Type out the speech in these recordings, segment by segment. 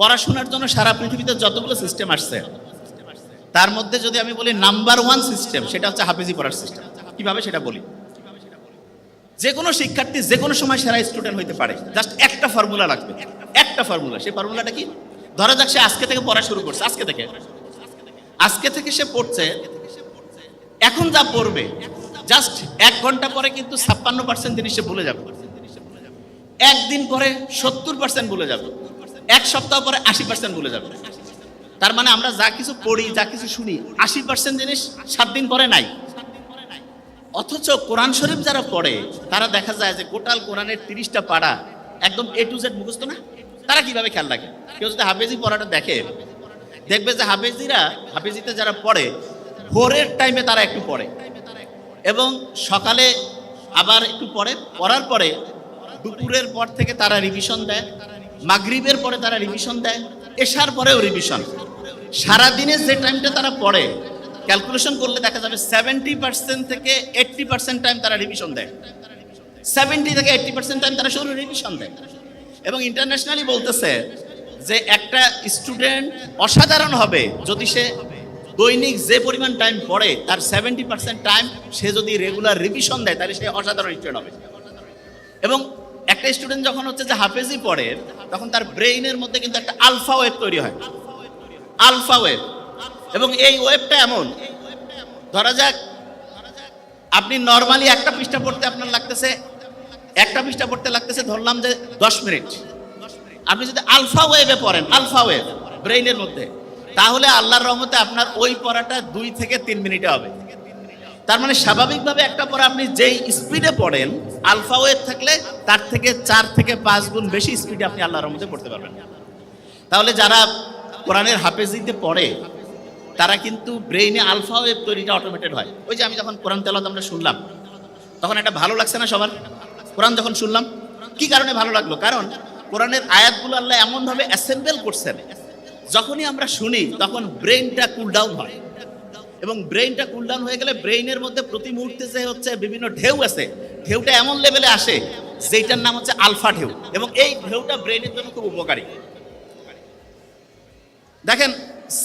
পড়াশোনার জন্য সারা পৃথিবীতে যতগুলো সিস্টেম আসছে তার মধ্যে যদি আমি বলি নাম্বার 1 সিস্টেম, সেটা হচ্ছে হাফেজি পড়ার সিস্টেম। কিভাবে সেটা বলি। যে কোনো শিক্ষার্থী যে কোনো সময় সেরা স্টুডেন্ট হইতে পারে, জাস্ট একটা ফর্মুলা লাগবে, একটা ফর্মুলা। সেই ফর্মুলাটা কি? ধরা যাক সে আজকে থেকে পড়া শুরু করছে, আজকে থেকে সে পড়ছে। এখন যা পড়বে জাস্ট 1 ঘন্টা পরে কিন্তু 56% জিনিস সে ভুলে যাবে, একদিন পরে 70% ভুলে যাবে, 1 সপ্তাহ পরে 80% ভুলে যাবে। তার মানে আমরা যা কিছু পড়ি, যা কিছু শুনি, 80% জিনিস 7 দিন পরে নাই। অথচ কোরআন শরীফ যারা পড়ে তারা দেখা যায় যে গোটাল কোরআনের 30টা পারা একদম A to Z মুখস্থ না। তারা কিভাবে খেয়াল রাখে? কেউ যদি হাফেজি পড়াটা দেখবে যে হাফেজিতে যারা পড়ে ভোরের টাইমে তারা একটু পড়ে এবং সকালে আবার একটু পড়ার পরে দুপুরের পর থেকে তারা রিভিশন দেয়, মাগরিবের পরে তারা রিভিশন দেয়, এশার পরেও রিভিশন। সারাদিনে যে টাইমটা তারা পড়ে ক্যালকুলেশন করলে দেখা যাবে 70% থেকে 80% টাইম তারা রিভিশন দেয়, 70 থেকে 80% টাইম তারা শুধু রিভিশন দেয়। এবং ইন্টারন্যাশনালি বলতেছে যে একটা স্টুডেন্ট অসাধারণ হবে যদি সে দৈনিক যে পরিমাণ টাইম পড়ে তার 70% টাইম সে যদি রেগুলার রিভিশন দেয় তাহলে সে অসাধারণ স্টুডেন্ট হবে। এবং একটা স্টুডেন্ট যখন হচ্ছে যে হাফেজি পড়ে তখন তার ব্রেইনের মধ্যে কিন্তু একটা আলফা ওয়েভ তৈরি হয়, আলফা ওয়েভ। এবং এই ওয়েভটা এমন, ধরা যাক আপনি নর্মালি একটা পৃষ্ঠা পড়তে আপনার লাগতেছে ধরলাম যে 10 মিনিট। আপনি যদি আলফা ওয়েভে পড়েন, আলফা ওয়েভ ব্রেইনের মধ্যে, তাহলে আল্লাহর রহমতে আপনার ওই পড়াটা 2 থেকে 3 মিনিটে হবে। তার মানে স্বাভাবিকভাবে একটা পড়া আপনি যেই স্পিডে পড়েন আলফা ওয়েভ থাকলে তার থেকে 4 থেকে 5 গুণ বেশি স্পিডে আপনি আল্লাহর রহমতে পড়তে পারবেন। তাহলে যারা কোরআনের হাফেজিতে পড়ে তারা কিন্তু ব্রেইনে আলফা ওয়েভ তৈরিটা অটোমেটেড হয়। ওই যে আমি যখন কোরআন তেলাওয়াত আমরা শুনলাম তখন এটা ভালো লাগছে না সবার? কোরআন যখন শুনলাম কি কারণে ভালো লাগলো? কারণ কোরআনের আয়াতগুলো আল্লাহ এমনভাবে অ্যাসেম্বল করছেন, যখনই আমরা শুনি তখন ব্রেইনটা কুল ডাউন হয়। এবং ব্রেইনটা কুল ডাউন হয়ে গেলে ব্রেইনের মধ্যে প্রতি মুহূর্তে যে হচ্ছে বিভিন্ন ঢেউ আছে, ঢেউটা এমন লেভেলে আসে যেটার নাম হচ্ছে আলফা ঢেউ। এবং এই ঢেউটা ব্রেইনের জন্য খুব উপকারী। দেখেন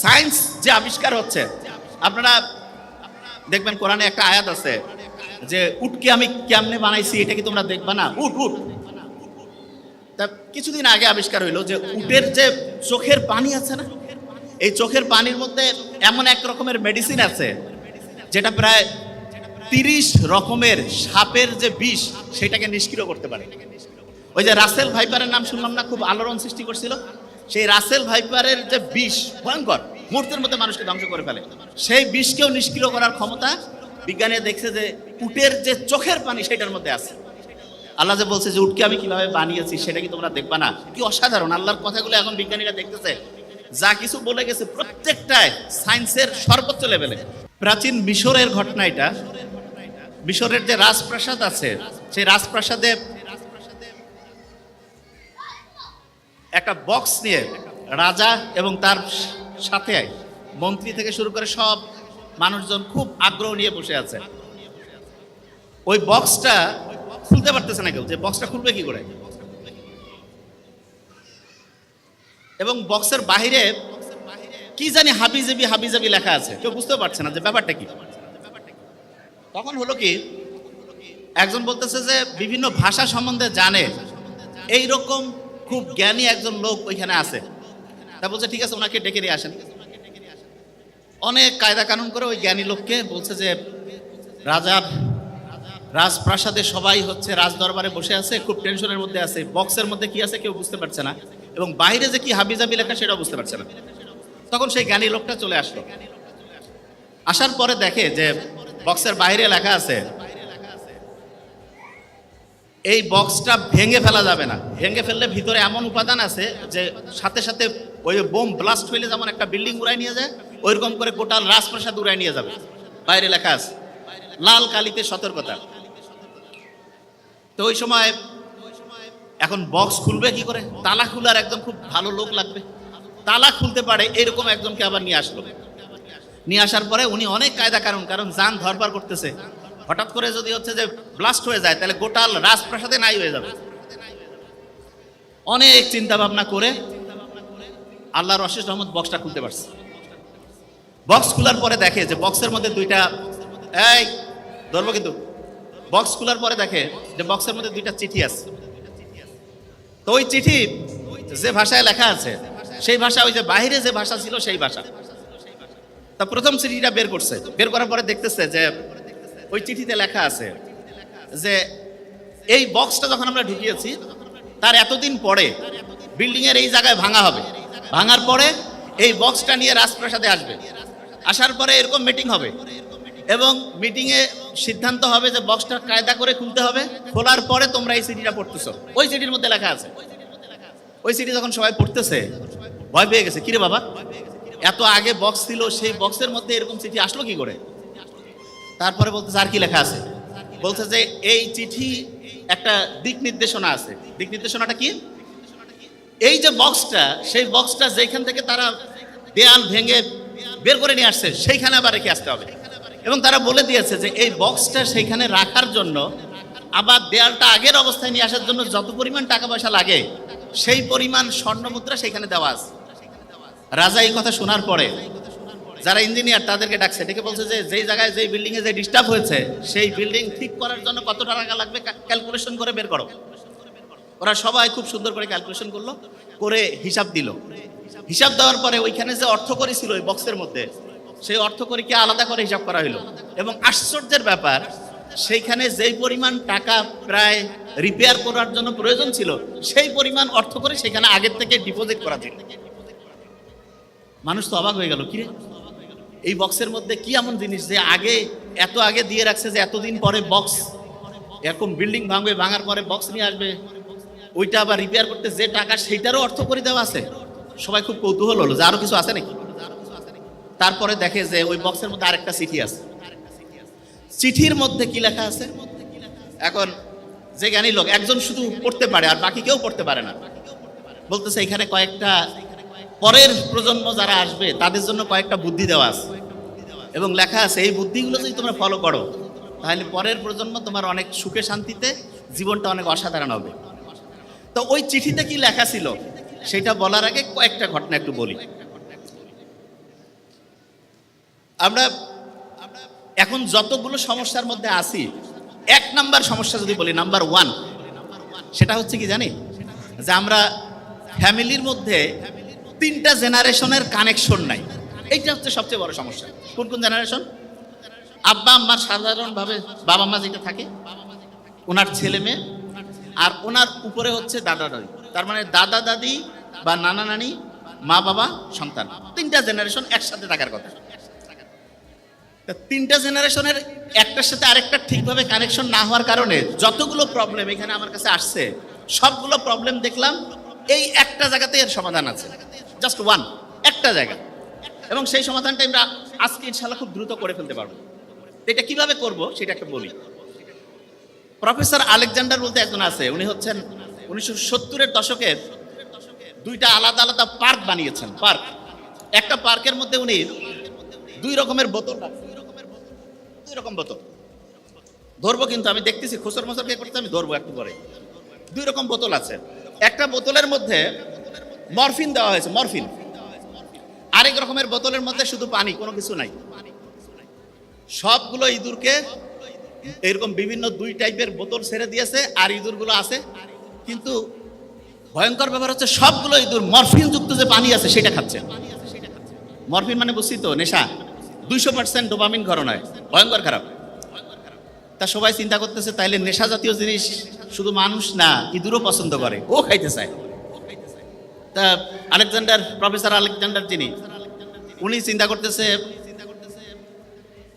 সায়েন্স যে আবিষ্কার হচ্ছে, আপনারা দেখবেন কোরআনে একটা আয়াত আছে যে উটকে আমি কেমনে বানাইছি, এটা কি তোমরা দেখবা না? উট তা কিছুদিন আগে আবিষ্কার হইলো যে উটের যে চোখের পানি আছে না, এই চোখের পানির মধ্যে এমন এক রকমের মেডিসিন আছে যেটা প্রায় 30 রকমের সাপের যে বিষ সেটাকে নিষ্ক্রিয় করতে পারে। ওই যে রাসেল ভাইপারের নাম শুনলাম না, খুব আলোড়ন সৃষ্টি করছিল। সেই রাসেল ভাইপারের যে বিষ ভয়ঙ্কর, মুহূর্তের মধ্যে মানুষকে ধ্বংস করে ফেলে, সেই বিষকেও নিষ্ক্রিয় করার ক্ষমতা বিজ্ঞানীরা দেখছে যে উটের যে চোখের পানি সেটার মধ্যে আছে। আল্লাহ যে বলছে যে উটকে আমি কিভাবে বানিয়েছি সেটা কি তোমরা দেখবা না? কি অসাধারণ আল্লাহর কথাগুলো এখন বিজ্ঞানীরা দেখতেছে। যা কিছু বলে গেছে প্রত্যেকটাই সায়েন্সের সর্বোচ্চ লেভেলে। প্রাচীন মিশরের ঘটনা এটা। মিশরের যে রাজপ্রাসাদ আছে সেই রাজপ্রাসাদে একটা বক্স নিয়ে রাজা এবং তার সাথে মন্ত্রী থেকে শুরু করে সব মানুষজন খুব আগ্রহ নিয়ে বসে আছে। ওই বক্সটা খুলতে পারতেছে না কেউ, যে বক্সটা খুলবে কি করে। এবং বক্সের বাহিরে কি জানি হাবিজাবি লেখা আছে, কেউ বুঝতে পারছে না যে ব্যাপারটা কি। তখন হলো কি, একজন বলতেছে যে বিভিন্ন ভাষা সম্বন্ধে জানে এইরকম খুব জ্ঞানী একজন লোক ওইখানে আছে। তা বলছে ঠিক আছে, ওনাকে ডেকে নিয়ে আসেন। অনেক কায়দা কানুন করে ওই জ্ঞানী লোককে বলছে যে রাজার রাজপ্রাসাদে সবাই হচ্ছে রাজ দরবারে বসে আছে, খুব টেনশনের মধ্যে আছে, বক্সের মধ্যে কি আছে কেউ বুঝতে পারছে না, এবং বাইরে যে কি হাবিজাবি লেখা সেটাও বুঝতে পারছে না। তখন সেই জ্ঞানী লোকটা চলে আসলো। আসার পরে দেখে যে বক্সের বাইরে লেখা আছে এই বক্সটা ভেঙে ফেলা যাবে না, ভেঙে ফেললে ভিতরে এমন উপাদান আছে যে সাথে সাথে ওই বোম ব্লাস্ট হইলে যেমন একটা বিল্ডিং উড়াই নিয়ে যায় ওইরকম করে গোটাল রাজপ্রাসাদ উড়াই নিয়ে যাবে। বাইরে লেখা আছে লাল কালিতে সতর্কতা। তো ওই সময় এখন বক্স খুলবে কি করে, তালা খুলার একদম খুব ভালো লোক লাগবে, তালা খুলতে পারে এরকম একজনকে আবার নিয়ে আসলো। নিয়ে আসার পরে উনি অনেক কায়দা কারণ যান ধরপার করতেছে, হঠাৎ করে যদি হচ্ছে যে ব্লাস্ট হয়ে যায় তাহলে গোটাল রাজপ্রাসাদে নাই হয়ে যাবে। অনেক চিন্তা ভাবনা করে আল্লাহর অশেষ রহমত বক্সটা খুলতে পারছে। বক্স খোলার পরে দেখে যে বক্সের মধ্যে দুইটা, এই ধরবো কিন্তু, বক্স খোলার পরে দেখে যে বক্সের মধ্যে দুইটা চিঠি আছে। তো ওই চিঠি যে ভাষায় লেখা আছে সেই ভাষা, ওই যে বাহিরে যে ভাষা ছিল সেই ভাষা। তা প্রথম চিঠিটা বের করছে, বের করার পরে দেখতেছে যে ওই চিঠিতে লেখা আছে যে এই বক্সটা যখন আমরা ঢুকিয়েছি তার এতদিন পরে বিল্ডিং এর এই জায়গায় ভাঙা হবে, ভাঙার পরে এই বক্সটা নিয়ে রাজপ্রাসাদে আসবে, আসার পরে এরকম মিটিং হবে এবং মিটিংয়ে সিদ্ধান্ত হবে যে বক্সটা কায়দা করে খুলতে হবে, খোলার পরে তোমরা এই চিঠিটা পড়তেছো। ওই চিঠির মধ্যে লেখা আছে। ওই চিঠি যখন সবাই পড়তেছে ভয় পেয়ে গেছে, কিরে বাবা এত আগে বক্স ছিল, সেই বক্সের মধ্যে এরকম চিঠি আসলো কি করে? তারপরে বলতেছে আর কি লেখা আছে, বলছে যে এই চিঠি একটা দিক নির্দেশনা আছে। দিক নির্দেশনাটা কি? এই যে বক্সটা, সেই বক্সটা যেখান থেকে তারা দেয়াল ভেঙে বের করে নিয়ে আসছে সেইখানে আবার রেখে আসতে হবে। এবং তারা বলে দিয়েছে যে এই বক্সটা সেইখানে রাখার জন্য আবার দেয়ালটা আগের অবস্থায় নিয়ে আসার জন্য যত পরিমাণ টাকা পয়সা লাগে সেই পরিমাণ স্বর্ণ মুদ্রা সেখানে দেওয়া আছে। রাজা এই কথা শোনার পরে যারা ইঞ্জিনিয়ার তাদেরকে ডাকছে, ডেকে বলছে যে যেই জায়গায় যেই বিল্ডিংয়ে যে ডিস্টার্ব হয়েছে সেই বিল্ডিং ঠিক করার জন্য কত টাকা লাগবে ক্যালকুলেশন করে বের করো। ওরা সবাই খুব সুন্দর করে ক্যালকুলেশন করলো, করে হিসাব দিল। হিসাব দেওয়ার পরে ওইখানে যে অর্থকড়ি ছিল ওই বক্সের মধ্যে, সেই অর্থকড়িকে আলাদা করে হিসাব করা হলো। এবং আশ্চর্যের ব্যাপার, সেইখানে যেই পরিমাণ টাকা প্রায় রিপেয়ার করার জন্য প্রয়োজন ছিল সেই পরিমাণ অর্থকড়ি সেখানে আগের থেকে ডিপোজিট করা ছিল। মানুষ তো অবাক হয়ে গেল, কিরে এই বক্সের মধ্যে কি এমন জিনিস যে আগে এত আগে দিয়ে রাখছে যে এতদিন পরে বক্স এরকম বিল্ডিং ভাঙবে, ভাঙার পরে বক্স নিয়ে আসবে, ওইটা আবার রিপেয়ার করতে যে টাকা সেইটারও অর্থ করে দেওয়া আছে। সবাই খুব কৌতূহল হলো যে আরো কিছু আছে নাকি। তারপরে দেখে যে ওই বক্সের মধ্যে আরেকটা চিঠি আছে। চিঠির মধ্যে কি লেখা আছে? এখন যে জ্ঞানী লোক একজন শুধু পড়তে পারে আর বাকি কেউ পড়তে পারে না। বলতেছে এখানে কয়েকটা পরের প্রজন্ম যারা আসবে তাদের জন্য কয়েকটা বুদ্ধি দেওয়া আছে এবং লেখা আছে এই বুদ্ধিগুলো যদি তোমরা ফলো করো তাহলে পরের প্রজন্ম তোমার অনেক সুখে শান্তিতে জীবনটা অনেক অসাধারণ হবে। তো ওই চিঠিতে কি লেখা ছিল সেটা বলার আগে কয়েকটা ঘটনা একটু বলি। আমরা এখন যতগুলো সমস্যার মধ্যে আছি, এক নাম্বার সমস্যা যদি বলি, নাম্বার 1, সেটা হচ্ছে কি জানি, যে আমরা ফ্যামিলির মধ্যে 3টা জেনারেশনের কানেকশন নাই। এইটা হচ্ছে সবচেয়ে বড় সমস্যা। কোন কোন জেনারেশন? আব্বা আম্মার সাধারণভাবে বাবা মা যেটা থাকে, ওনার ছেলে মেয়ে, আর ওনার উপরে হচ্ছে দাদা দাদি। তার মানে দাদা দাদি বা নানা নানি, মা বাবা, সন্তান, 3টা জেনারেশন একসাথে থাকার কথা। 3টা জেনারেশনের একটার সাথে আরেকটা ঠিকভাবে কানেকশন না হওয়ার কারণে যতগুলো প্রবলেম এখানে আমার কাছে আসছে সবগুলো প্রবলেম দেখলাম এই একটা জায়গাতে এর সমাধান আছে। জাস্ট ওয়ান, একটা জায়গা। এবং সেই সমাধানটা আমরা আজকে ইনশাআল্লাহ খুব দ্রুত করে ফেলতে পারবো। এটা কিভাবে করব সেটা একটা বলি। প্রফেসর আলেকজান্ডার বলতে একজন আছে, উনি হচ্ছেন 1970-এর দশকের 2টা আলাদা আলাদা পার্ক বানিয়েছেন। পার্ক, একটা পার্কের মধ্যে উনি 2 রকমের বোতল রাখছেন। 2 রকম বোতল ধরবো, কিন্তু আমি দেখতেছি খুচর মচর কে করতে, আমি ধরবো একটু পরে। 2 রকম বোতল আছে। একটা বোতলের মধ্যে মরফিন দেওয়া হয়েছে, মরফিন। আরেক রকমের বোতলের মধ্যে শুধু পানি, কোনো কিছু নাই। সবগুলো ইঁদুরকে এরকম বিভিন্ন 2 টাইপের বোতল ছেড়ে দিয়েছে, আর ইঁদুরগুলো আছে। কিন্তু ভয়ঙ্কর ব্যাপার হচ্ছে সবগুলো ইঁদুর মরফিন যুক্ত যে পানি আছে সেটা খাচ্ছে। মরফিন মানে বুঝছি তো, নেশা, 200% ডোপামিন ঘরনায়, ভয়ঙ্কর খারাপ। তা সবাই চিন্তা করতেছে তাইলে নেশা জাতীয় জিনিস শুধু মানুষ না, ইঁদুরও পছন্দ করে, ও খাইতে চায়। তা আলেকজান্ডার, প্রফেসর আলেকজান্ডার যিনি, উনি চিন্তা করতেছে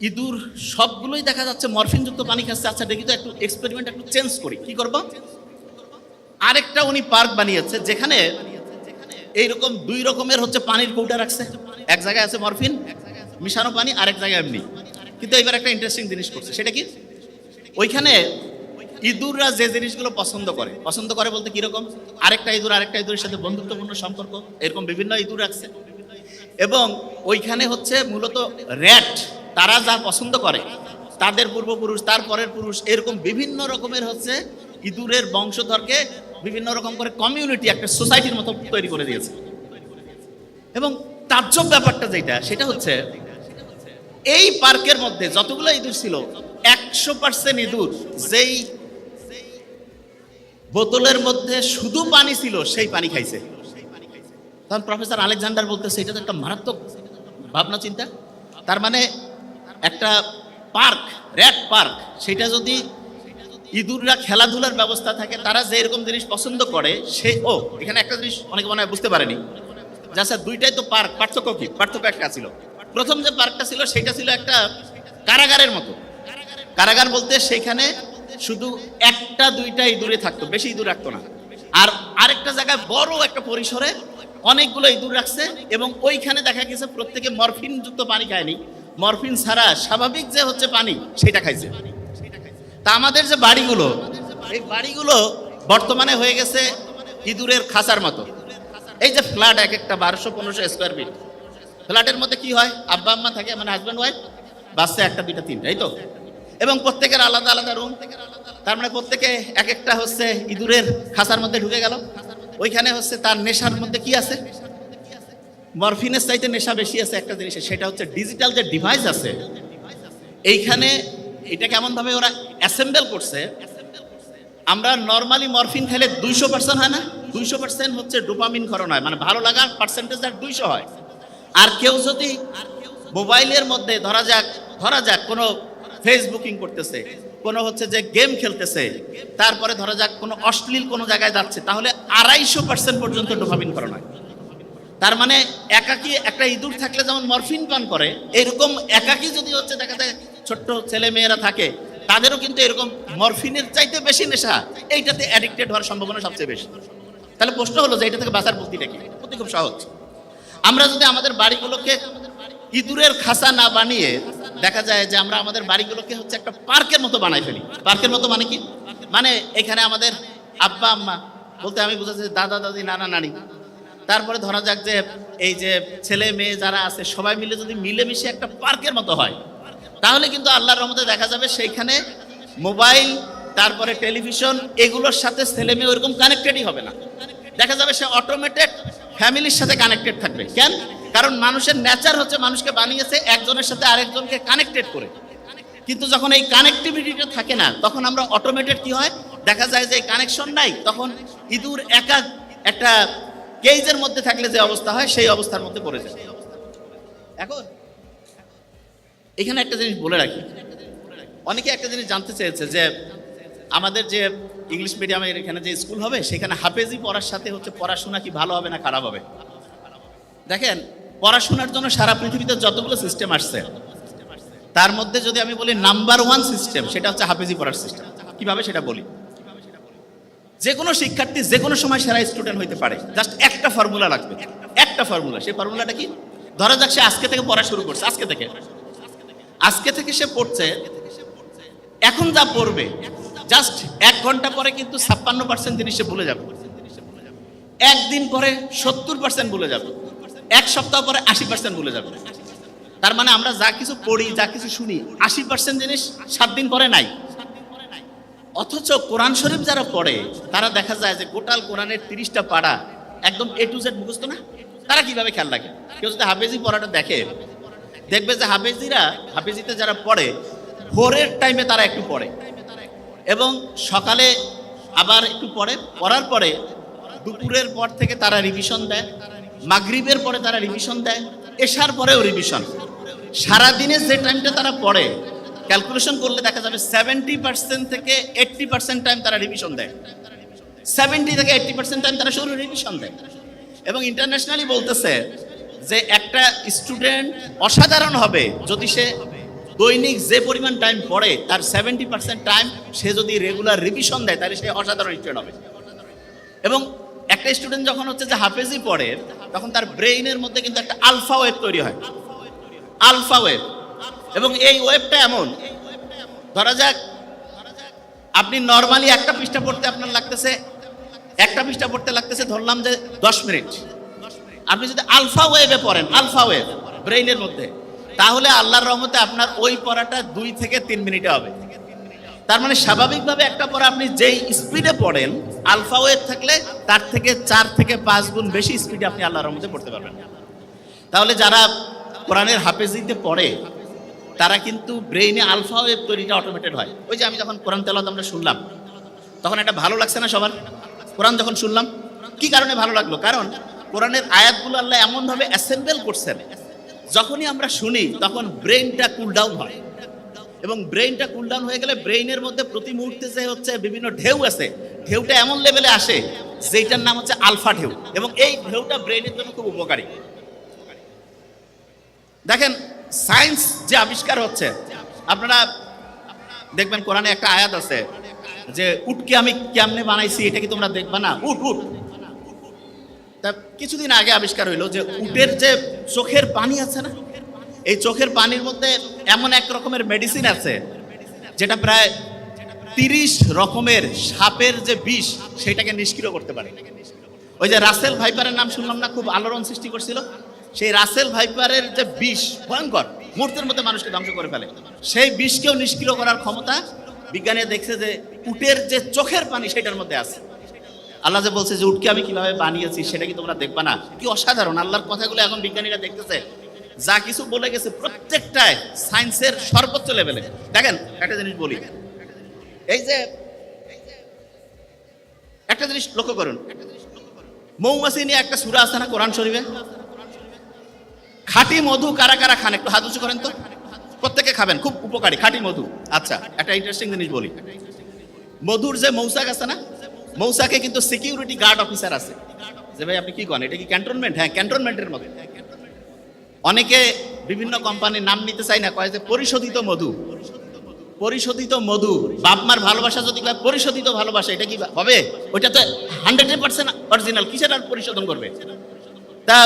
ইঁদুর সবগুলোই দেখা যাচ্ছে মরফিন যুক্ত পানি খাচ্ছে, আচ্ছা দেখি তো একটু এক্সপেরিমেন্ট একটু চেঞ্জ করি, কি করব। আরেকটা উনি পার্ক বানিয়েছে যেখানে এইরকম 2 রকমের হচ্ছে পানির কৌটা রাখছে। এক জায়গায় আছে মরফিন মিশানো পানি, আরেক জায়গায় এমনি। কিন্তু এবার একটা ইন্টারেস্টিং জিনিস করছে, সেটা কি, ওইখানে ইঁদুররা যে জিনিসগুলো পছন্দ করে বলতে কিরকম, আরেকটা ইঁদুরের সাথে বন্ধুত্বপূর্ণ সম্পর্ক, এরকম বিভিন্ন ইঁদুর রাখছে। এবং ওইখানে হচ্ছে মূলত র্যাট, তারা যা পছন্দ করে তাদের পূর্বপুরুষ, তার পরের পুরুষ, এরকম বিভিন্ন রকমের হচ্ছে ইঁদুরের বংশধরকে বিভিন্ন রকম করে কমিউনিটি, একটা সোসাইটির মতো তৈরি করে দিয়েছে। এবং তাজ্জব ব্যাপারটা যেটা সেটা হচ্ছে এই পার্কের মধ্যে যতগুলো ইঁদুর ছিল 100% ইঁদুর যেই বোতলের মধ্যে শুধু পানি ছিল সেই পানি খাইছে। তখন প্রফেসর আলেকজান্ডার বলতেছে এটা তো একটা মারাত্মক ভাবনা চিন্তা। তার মানে একটা পার্ক, র্যাট পার্ক, সেটা যদি ইঁদুররা খেলাধুলার ব্যবস্থা থাকে, তারা যে এরকম জিনিস পছন্দ করে, সে এখানে একটা জিনিস অনেকে মনে হয় বুঝতে পারেনি, যা স্যার দুইটাই তো পার্ক, পার্থক্য কি? পার্থক্য একটা ছিল, প্রথম যে পার্কটা ছিল সেটা ছিল একটা কারাগারের মতো। কারাগার বলতে সেখানে শুধু একটা দুইটা ইঁদুরে থাকতো, বেশি ইঁদুর রাখতো না। আর আরেকটা জায়গায় বড় একটা পরিসরে অনেকগুলো ইঁদুর রাখছে এবং ওইখানে দেখা গেছে প্রত্যেকে মরফিন যুক্ত পানি খায়নি, মরফিন ছাড়া স্বাভাবিক যে হচ্ছে পানি সেটা খাইছে। তা আমাদের যে বাড়িগুলো, এই বাড়িগুলো বর্তমানে হয়ে গেছে ইঁদুরের খাঁচার মতো। এই যে ফ্ল্যাট, এক একটা 1200-1500 স্কোয়ার ফিট ফ্ল্যাটের মধ্যে কি হয়, আব্বা আম্মা থাকে, মানে হাজব্যান্ড ওয়াইফ, বাচ্চা একটা দুইটা তিনটা, এই তো, এবং প্রত্যেকের আলাদা আলাদা রুম। তার মানে প্রত্যেকে এক একটা হচ্ছে ইঁদুরের খাঁচার মধ্যে ঢুকে গেল। ওইখানে হচ্ছে তার নেশার মধ্যে কি আছে, মরফিনের চাইতে নেশা বেশি আছে একটা জিনিসে, সেটা হচ্ছে ডিজিটাল যে ডিভাইস আছে এইখানে। এটা কেমন ভাবে ওরা অ্যাসেম্বল করছে, আমরা নর্মালি মরফিন খেলে 200% হয় না, 200% হচ্ছে ডোপামিন ক্ষরণ হয়, মানে ভালো লাগার পার্সেন্টেজ আর 200 হয়। আর কেউ যদি মোবাইলের মধ্যে ধরা যাক কোনো ফেসবুকিং করতেছে, কোনো হচ্ছে যে গেম খেলতেছে, তারপরে ধরা যাক কোনো অশ্লীল কোনো জায়গায় যাচ্ছে, তাহলে 250% পর্যন্ত ডোপামিন ক্ষরণ হয়। তার মানে একাকী একটা ইঁদুর থাকলে যেমন মরফিন পান করে, এরকম একাকী যদি হচ্ছে দেখা যায় ছোট্ট ছেলে মেয়েরা থাকে, তাদেরও কিন্তু এরকম মরফিনের চাইতে বেশি নেশা, এইটাতে অ্যাডিক্টেড হওয়ার সম্ভাবনা সবচেয়ে বেশি। তাহলে প্রশ্ন হলো যে এটা থেকে বাঁচার বুদ্ধিটা কি? বুদ্ধি খুব সহজ। আমরা যদি আমাদের বাড়িগুলোকে ইঁদুরের খাঁচা না বানিয়ে, দেখা যায় যে আমরা আমাদের বাড়িগুলোকে হচ্ছে একটা পার্কের মতো বানাই ফেলি। পার্কের মতো মানে কি? মানে এখানে আমাদের আব্বা আম্মা বলতে আমি বুঝাচ্ছি দাদা দাদি নানা নানি, তারপরে ধরা যাক যে এই যে ছেলে মেয়ে যারা আছে সবাই মিলে যদি মিলেমিশে একটা পার্কের মতো হয়, তাহলে কিন্তু আল্লাহর রহমতে দেখা যাবে সেইখানে মোবাইল, তারপরে টেলিভিশন, এগুলোর সাথে ছেলে মেয়ে ওইরকম কানেক্টেডই হবে না। দেখা যাবে সে অটোমেটেড ফ্যামিলির সাথে কানেক্টেড থাকবে। কেন? কারণ মানুষের নেচার হচ্ছে মানুষকে বানিয়েছে একজনের সাথে আরেকজনকে কানেক্টেড করে। কিন্তু যখন এই কানেক্টিভিটিটা থাকে না, তখন আমরা অটোমেটেড কি হয়, দেখা যায় যে কানেকশন নাই, তখন ইঁদুর একা একটা কেজের মধ্যে থাকলে যে অবস্থা হয় সেই অবস্থার মধ্যে পড়ে যায়। এখন এখানে একটা জিনিস বলে রাখি, অনেকে একটা জিনিস জানতে চেয়েছে যে আমাদের যে ইংলিশ মিডিয়ামের এখানে যে স্কুল হবে, সেখানে হাফেজি পড়ার সাথে হচ্ছে পড়াশোনা কি ভালো হবে না খারাপ হবে? দেখেন, পড়াশোনার জন্য সারা পৃথিবীতে যতগুলো সিস্টেম আসছে, তার মধ্যে যদি আমি বলি নাম্বার 1 সিস্টেম, সেটা হচ্ছে হাফেজি পড়ার সিস্টেম। কিভাবে সেটা বলি, যে কোনো শিক্ষার্থী যে কোনো সময় সেরা স্টুডেন্ট হইতে পারে, জাস্ট একটা ফর্মুলা লাগবে, একটা ফর্মুলা। সেই ফর্মুলাটা কি? ধরা যাক সে আজকে থেকে পড়া শুরু করছে, আজকে থেকে সে পড়ছে, এখন যা পড়বে জাস্ট 1 ঘন্টা পরে কিন্তু 56% জিনিস সে ভুলে যাবে, একদিন পরে 70% ভুলে যাবে, 1 সপ্তাহ পরে 80% ভুলে যাবে। তার মানে আমরা যা কিছু পড়ি, যা কিছু শুনি, 80% জিনিস 7 দিন পরে নাই। অথচ কোরআন শরীফ যারা পড়ে, তারা দেখা যায় যে গোটাল কোরআনের 30টা পারা একদম A to Z মুখস্থ না। তারা কিভাবে খেয়াল রাখে? কেউ যদি হাফেজি পড়াটা দেখবে যে হাফেজিতে যারা পড়ে, ভোরের টাইমে তারা একটু পড়ে এবং সকালে আবার একটু পড়ার পরে দুপুরের পর থেকে তারা রিভিশন দেয়, মাগরিবের পরে তারা রিভিশন দেয়, এশার পরেও রিভিশন। সারাদিনে যে টাইমটা তারা পড়ে, ক্যালকুলেশন করলে দেখা যাবে 70% থেকে 80% টাইম তারা রিভিশন দেয়, 70 থেকে 80% টাইম তারা শুধু রিভিশন দেয়। এবং ইন্টারন্যাশনালি বলতেছে যে একটা স্টুডেন্ট অসাধারণ হবে যদি সে দৈনিক যে পরিমাণ টাইম পড়ে, তার 70% টাইম সে যদি রেগুলার রিভিশন দেয়, তাহলে সে অসাধারণ স্টুডেন্ট হবে। এবং একটা স্টুডেন্ট যখন হচ্ছে যে হাফেজি পড়ে, তখন তার ব্রেইনের মধ্যে কিন্তু একটা আলফা ওয়েভ তৈরি হয়, আলফা ওয়েভ। এবং এই ওয়েভটা এমন, ধরা যাক আপনি নর্মালি একটা পৃষ্ঠা পড়তে আপনার লাগতেছে ধরলাম যে 10 মিনিট। আপনি যদি আলফা ওয়েভে পড়েন, আলফা ওয়েভ ব্রেইনের মধ্যে, তাহলে আল্লাহর রহমতে আপনার ওই পড়াটা 2 থেকে 3 মিনিটে হবে। তার মানে স্বাভাবিকভাবে একটা পড়া আপনি যেই স্পিডে পড়েন, আলফা ওয়েভ থাকলে তার থেকে 4 থেকে 5 গুণ বেশি স্পিডে আপনি আল্লাহর রহমতে পড়তে পারবেন। তাহলে যারা কোরআনের হাফেজিতে পড়ে তারা কিন্তু ব্রেইনে আলফা ওয়েভ তৈরিটা অটোমেটেড হয়। ওই যে আমি যখন কোরআন তেলাওয়াত আমরা শুনলাম তখন এটা ভালো লাগছে না সবার? কোরআন যখন শুনলাম কি কারণে ভালো লাগলো? কারণ কোরআনের আয়াতগুলো আল্লাহ এমনভাবে অ্যাসেম্বল করছেন, যখনই আমরা শুনি তখন ব্রেইনটা কুল ডাউন হয়, এবং ব্রেইনটা কুল ডাউন হয়ে গেলে ব্রেইনের মধ্যে প্রতি মুহূর্তে যে হচ্ছে বিভিন্ন ঢেউ আছে, ঢেউটা এমন লেভেলে আসে যেটার নাম হচ্ছে আলফা ঢেউ, এবং এই ঢেউটা ব্রেইনের জন্য খুব উপকারী। দেখেন সায়েন্স যে আবিষ্কার হচ্ছে, আপনারা দেখবেন কোরআনে একটা আয়াত আছে যে উটকে আমি কেমনে বানাইছি, এটা কি তোমরা দেখবা না? উট উট তা কিছুদিন আগে আবিষ্কার হইলো যে উটের যে চোখের পানি আছে না, এই চোখের পানির মধ্যে এমন এক রকমের মেডিসিন আছে যেটা প্রায় 30 রকমের সাপের যে বিষ সেটাকে নিষ্ক্রিয় করতে পারে। ওই যে রাসেল ভাইপারের নাম শুনলাম না, খুব আলোড়ন সৃষ্টি করছিল। সেই রাসেল ভাইপারের যে বিষ ভয়ঙ্কর, মুহূর্তের মধ্যে মানুষকে ধ্বংস করে ফেলে, সেই বিষকেও নিষ্ক্রিয় করার ক্ষমতা বিজ্ঞানীরা দেখছে যে উটের যে চোখের পানি সেটার মধ্যে আছে। আল্লাহ যে বলছে যে উটকে আমি কিভাবে বানিয়েছি সেটা কি তোমরা দেখবা না? কি অসাধারণ আল্লাহর কথাগুলো এখন বিজ্ঞানীরা দেখতেছে, যা কিছু বলে গেছে প্রত্যেকটাই সায়েন্সের সর্বোচ্চ লেভেলে। দেখেন একটা জিনিস বলি, এই যে একটা জিনিস লক্ষ্য করুন, মৌমাছি নিয়ে একটা সূরা আছে না কোরআন শরীফে? খাঁটি মধু কারা কারা খান? একটু হাত উঁচু করেন তো। প্রত্যেকে খাবেন, খুব উপকারী খাঁটি মধু। আচ্ছা, একটা ইন্টারেস্টিং জিনিস বলি, মধুর যে মৌচাক আছে না, মৌচাকে কিন্তু সিকিউরিটি গার্ড অফিসার আছে। যে ভাই আপনি কি করেন, এটা কি ক্যান্টনমেন্ট? হ্যাঁ, ক্যান্টনমেন্টের মতো। অনেকে বিভিন্ন কোম্পানির নাম নিতে চাই না, কয় যে পরিশোধিত মধু। পরিশোধিত মধু, বাপ মার ভালোবাসা যদি কয় পরিশোধিত ভালোবাসা, এটা কি হবে? ওইটা তো 100% অরিজিনাল, কিসের আর পরিশোধন করবে? তা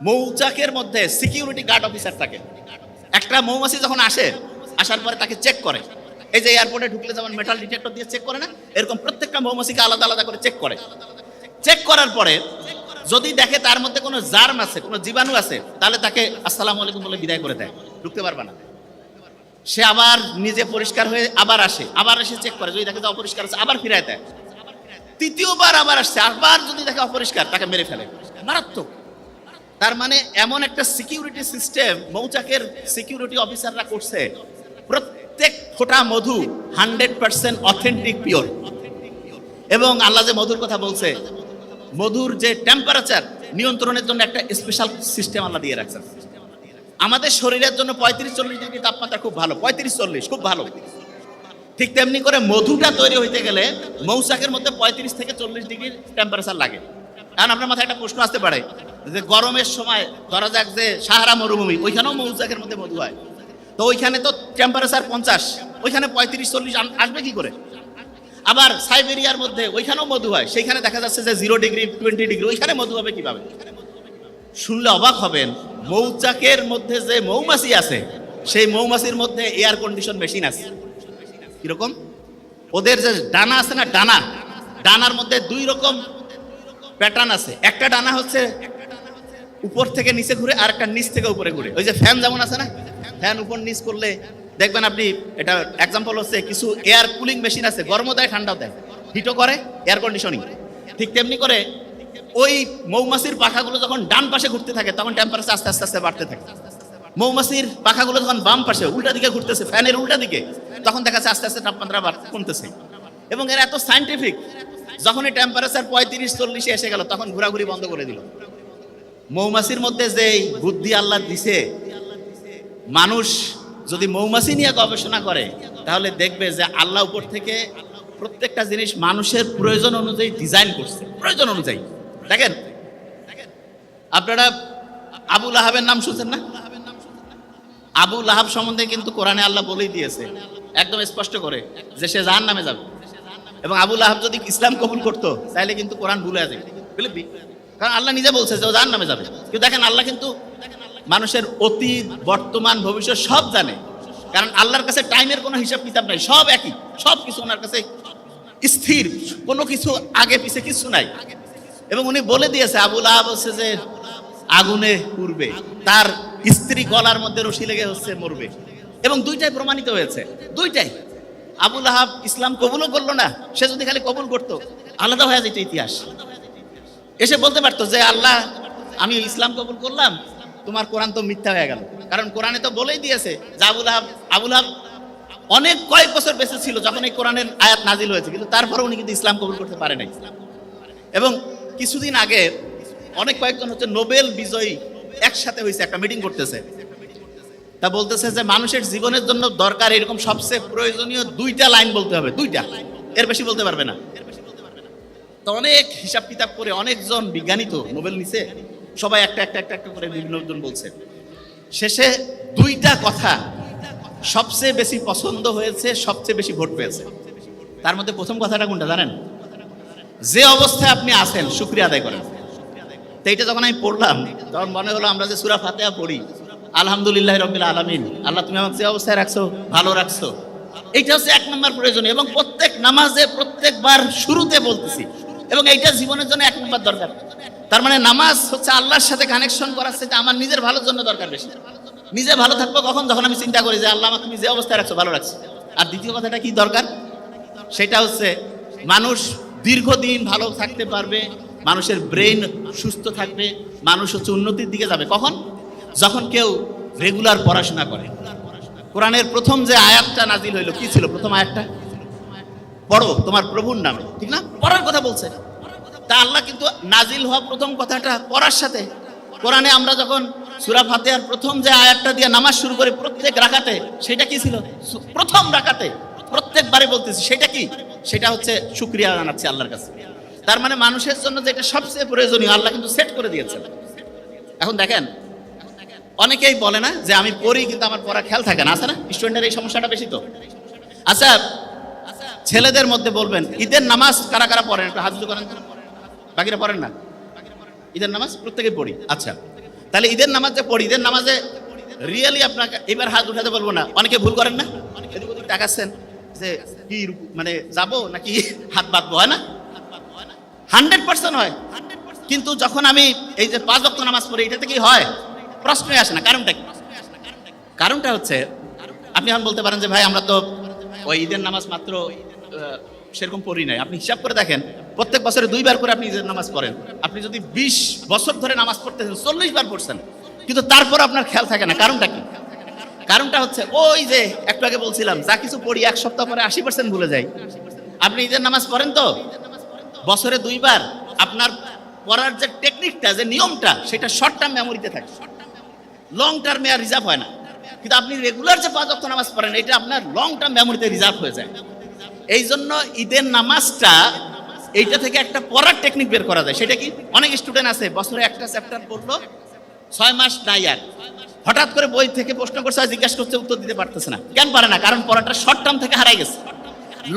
মৌচাকের মধ্যে সিকিউরিটি গার্ড অফিসার থাকে। একটা মৌমাছি যখন আসে, আসার পরে তাকে চেক করে। এই যে এয়ারপোর্টে ঢুকলে যেমন মেটাল ডিটেক্টর দিয়ে চেক করে না, এরকম প্রত্যেকটা মৌমাছিকে আলাদা আলাদা করে চেক করে। চেক করার পরে যদি দেখে তার মধ্যে কোনো জার্ম আছে, কোনো জীবাণু আছে, তাহলে তাকে আসসালামু আলাইকুম বলে বিদায় করে দেয়, ঢুকতে পারবে না। সে আবার নিজে পরিষ্কার হয়ে আবার আসে, আবার এসে চেক করে, যদি দেখে যে অপরিষ্কার আছে আবার ফিরায় দেয়। তৃতীয়বার আবার আসছে, আবার যদি দেখে অপরিষ্কার তাকে মেরে ফেলে। মারাত্মক। তার মানে এমন একটা সিকিউরিটি সিস্টেম মৌচাকের সিকিউরিটি অফিসাররা করছে, প্রত্যেক ফোঁটা মধু 100% অথেন্টিক পিওর। এবং আল্লাহ যে মধুর কথা বলছে, মধুর যে টেম্পারেচার নিয়ন্ত্রণের জন্য একটা স্পেশাল সিস্টেম আল্লাহ দিয়ে রাখছেন। আমাদের শরীরের জন্য 35-40 ডিগ্রি তাপমাত্রা খুব ভালো, 35-40 খুব ভালো। ঠিক তেমনি করে মধুটা তৈরি হইতে গেলে মৌচাকের মধ্যে 35 থেকে 40 ডিগ্রি টেম্পারেচার লাগে। এখন আপনার মাথায় একটা প্রশ্ন আসতে পারে যে গরমের সময় ধরা যাক যে সাহারা মরুভূমি, ওইখানেও মৌচাকের মধ্যে মধু হয়, তো ওইখানে তো টেম্পারেচার 50, ওইখানে 35-40 আসবে কি করে? আবার সাইবেরিয়ার মধ্যে ওইখানেও মধু হয়, সেইখানে দেখা যাচ্ছে যে 0 ডিগ্রি 20 ডিগ্রি, ওইখানে মধু হবে কিভাবে? শুনলে অবাক হবেন, মৌচাকের মধ্যে যে মৌমাছি আছে সেই মৌমাছির মধ্যে এয়ার কন্ডিশন মেশিন আছে। কিরকম? ওদের যে ডানা আছে না, ডানার মধ্যে 2 রকম প্যাটার্ন আছে। একটা ডানা হচ্ছে উপর থেকে নিচে ঘুরে, আর একটা নিচ থেকে উপরে ঘুরে। ওই যে ফ্যান যেমন আছে না, ফ্যান উপর নিচ করলে দেখবেন আপনি, এটা এক্সাম্পল হচ্ছে কিছু এয়ার কুলিং মেশিন আছে, গরমও দেয় ঠান্ডাও দেয়, হিটও করে, এয়ার কন্ডিশনিং। ঠিক তেমনি করে ওই মৌমাছির পাখাগুলো যখন ডান পাশে ঘুরতে থাকে তখন টেম্পারেচার আস্তে আস্তে আস্তে বাড়তে থাকে। মৌমাছির পাখাগুলো যখন বাম পাশে উল্টা দিকে ঘুরতেছে, ফ্যানের উল্টা দিকে, তখন দেখা যাচ্ছে আস্তে আস্তে তাপমাত্রা কমতেছে। এবং এরা এত সায়েন্টিফিক, যখনই টেম্পারেচার 35-40 এসে গেল তখন ঘোরাঘুরি বন্ধ করে দিল। মৌমাছির মধ্যে যে বুদ্ধি আল্লাহ দিছে, মানুষ যদি মৌমাছি নিয়ে গবেষণা করে তাহলে দেখবে যে আল্লাহ উপর থেকে প্রত্যেকটা জিনিস মানুষের প্রয়োজন অনুযায়ী ডিজাইন করছে, প্রয়োজন অনুযায়ী। দেখেন আপনারা আবু লাহাবের নাম শুনছেন না? আবু লাহাব সম্বন্ধে কিন্তু কোরআনে আল্লাহ বলেই দিয়েছে একদম স্পষ্ট করে যে সে জাহান্নামে যাবে। এবং আবু লাহাব যদি ইসলাম কবুল করতো তাহলে কিন্তু কোরআন ভুলে যাবে, বুঝলি? কারণ আল্লাহ নিজে বলছে যে ও জাহান্নামে যাবে। কিন্তু দেখেন আল্লাহ কিন্তু মানুষের অতীত, বর্তমান, ভবিষ্যৎ সব জানে। কারণ আল্লাহর কাছে টাইমের কোনো হিসাব কিতাব নাই, সব একই, সব কিছু ওনার কাছে স্থির, কোনো কিছু আগে পিছে কিছু নাই। এবং উনি বলে দিয়েছে, আবু লাহাব হচ্ছে যে আগুনে পুড়বে, তার স্ত্রী গলার মধ্যে রশি লেগে হচ্ছে মরবে। এবং দুইটাই প্রমাণিত হয়েছে, দুইটাই। আবু লাহাব ইসলাম কবুলও করলো না, সে যদি খালি কবুল করতো আলাদা হয়ে যেত ইতিহাস। এসে বলতে পারতো যে আল্লাহ আমি ইসলাম কবুল করলাম, তোমার কোরআন তো মিথ্যা হয়ে গেল। কারণ কোরআনে তো বলেই দিয়েছে যে আবুল আহাব অনেক কয়েক বছর বেঁচে ছিল যখন এই কোরআনের আয়াত নাজিল হয়েছে, কিন্তু তারপরে উনি কিন্তু ইসলাম কবুল করতে পারে নাই। এবং কিছুদিন আগে অনেক কয়েকজন হচ্ছে নোবেল বিজয়ী একসাথে হয়েছে, একটা মিটিং করতেছে, তা বলতেছে যে মানুষের জীবনের জন্য দরকার এরকম সবচেয়ে প্রয়োজনীয় 2টা লাইন বলতে হবে, 2টা, এর বেশি বলতে পারবে না। তো অনেক হিসাব কিতাব করে অনেকজন বিজ্ঞানী তো নোবেল নিছে, সবাই একটা একটা একটা একটা করে বিভিন্ন জন বলছে। শেষে 2টা কথা সবচেয়ে বেশি পছন্দ হয়েছে, সবচেয়ে বেশি ভোট পেয়েছে। তার মধ্যে প্রথম কথাটা কোনটা জানেন? যে অবস্থায় আপনি আছেন শুকরিয়া আদায় করেন। তো এইটা যখন আমি পড়লাম তখন মনে হলো আমরা যে সূরা ফাতিহা পড়ি, আলহামদুলিল্লাহ রাব্বিল আলামিন, আল্লাহ তুমি আমাকে যে অবস্থায় রাখছো ভালো রাখছো, এইটা হচ্ছে 1 নম্বর প্রয়োজনীয় এবং প্রত্যেক নামাজে প্রত্যেকবার শুরুতে বলতেছি, এবং এইটা জীবনের জন্য 1 নম্বর দরকার। তার মানে নামাজ হচ্ছে আল্লাহর সাথে কানেকশন করার সাথে আমার নিজের ভালোর জন্য দরকার বেশি। নিজে ভালো থাকবো কখন? যখন আমি চিন্তা করি যে আল্লাহ আমাকে তুমি যে অবস্থায় রাখছো ভালো রাখছো। আর দ্বিতীয় কথাটা কি দরকার? সেটা হচ্ছে মানুষ দীর্ঘদিন ভালো থাকতে পারবে, মানুষের ব্রেন সুস্থ থাকবে, মানুষ হচ্ছে উন্নতির দিকে যাবে কখন? যখন কেউ রেগুলার পড়াশোনা করে। কোরআনের প্রথম যে আয়াতটা নাজিল হইলো কি ছিল? প্রথম আয়াতটা পড়ো তোমার প্রভুর নামে, ঠিক না? পড়ার কথা বলছে। তা আল্লাহ কিন্তু নাজিল হওয়া প্রথম কথাটা পড়ার সাথে, কোরআনে আমরা যখন সূরা ফাতিহার প্রথম যে আয়াতটা দিয়ে নামাজ শুরু করি প্রত্যেক রাকাতে, সেটা কি ছিল? প্রথম রাকাতে প্রত্যেকবারে বলতেছি সেটা কি? সেটা হচ্ছে শুকরিয়া জানাচ্ছি আল্লাহর কাছে। তার মানে মানুষের জন্য যেটা সবচেয়ে প্রয়োজনীয় আল্লাহ কিন্তু সেট করে দিয়েছেন। এখন দেখেন অনেকেই বলে না যে আমি পড়ি কিন্তু আমার পড়া খেয়াল থাকে না, আছে না? স্টুডেন্টের এই সমস্যাটা বেশি তো। আচ্ছা, ছেলেদের মধ্যে বলবেন ঈদের নামাজ কারা কারা পড়েন? একটু হাত উঁচু করেন। বাকিরা পড়েন না? ঈদের নামাজ প্রত্যেকেই পড়ি। আচ্ছা, তাহলে ঈদের নামাজ যে পড়ি, ঈদের নামাজে রিয়েলি আপনাকে এবার হাত উঠাতে বলবো না, অনেকে ভুল করেন না? এদিক ওদিক তাকাচ্ছেন যে কি মানে যাবো নাকি হাত বাঁধবো, হয় না? 100% হয়। কিন্তু যখন আমি এই যে 5 ওয়াক্ত নামাজ পড়ি এটাতে কি হয়? প্রশ্নই আসে না। কারণটা কি? কারণটা হচ্ছে আপনি এখন বলতে পারেন যে ভাই আমরা তো ওই ঈদের নামাজ মাত্র সেরকম পড়ি নাই। আপনি হিসাব করে দেখেন প্রত্যেক বছরে 2 বার করে আপনি ঈদের নামাজ পড়েন। আপনি যদি 20 বছর ধরে নামাজ পড়তেছেন 40 বার পড়ছেন, কিন্তু তারপর আপনার খেয়াল থাকে না। কারণটা কি? কারণটা হচ্ছে ওই যে একটু আগে বলছিলাম যা কিছু পড়ি 1 সপ্তাহ পরে 80% ভুলে যাই। আপনি ঈদের নামাজ পড়েন তো বছরে 2 বার, আপনার পড়ার যে টেকনিকটা, যে নিয়মটা, সেটা শর্ট টার্ম মেমোরিতে থাকে, লং টার্মে আর রিজার্ভ হয় না। কিন্তু আপনি রেগুলার যে 5 ওয়াক্ত নামাজ পড়েন এটা আপনার লং টার্ম মেমোরিতে রিজার্ভ হয়ে যায়। এই জন্য ঈদের নামাজটা এইটা থেকে একটা পড়ার টেকনিক বের করা যায়। সেটা কি? অনেক স্টুডেন্ট আছে বছরে একটা চ্যাপ্টার পড়লো 6 মাস নাই, আর হঠাৎ করে বই থেকে প্রশ্ন করছে আর জিজ্ঞাসা করছে উত্তর দিতে পারতেছে না। কেন পারে না? কারণ পড়াটা শর্ট টার্ম থেকে হারাই গেছে।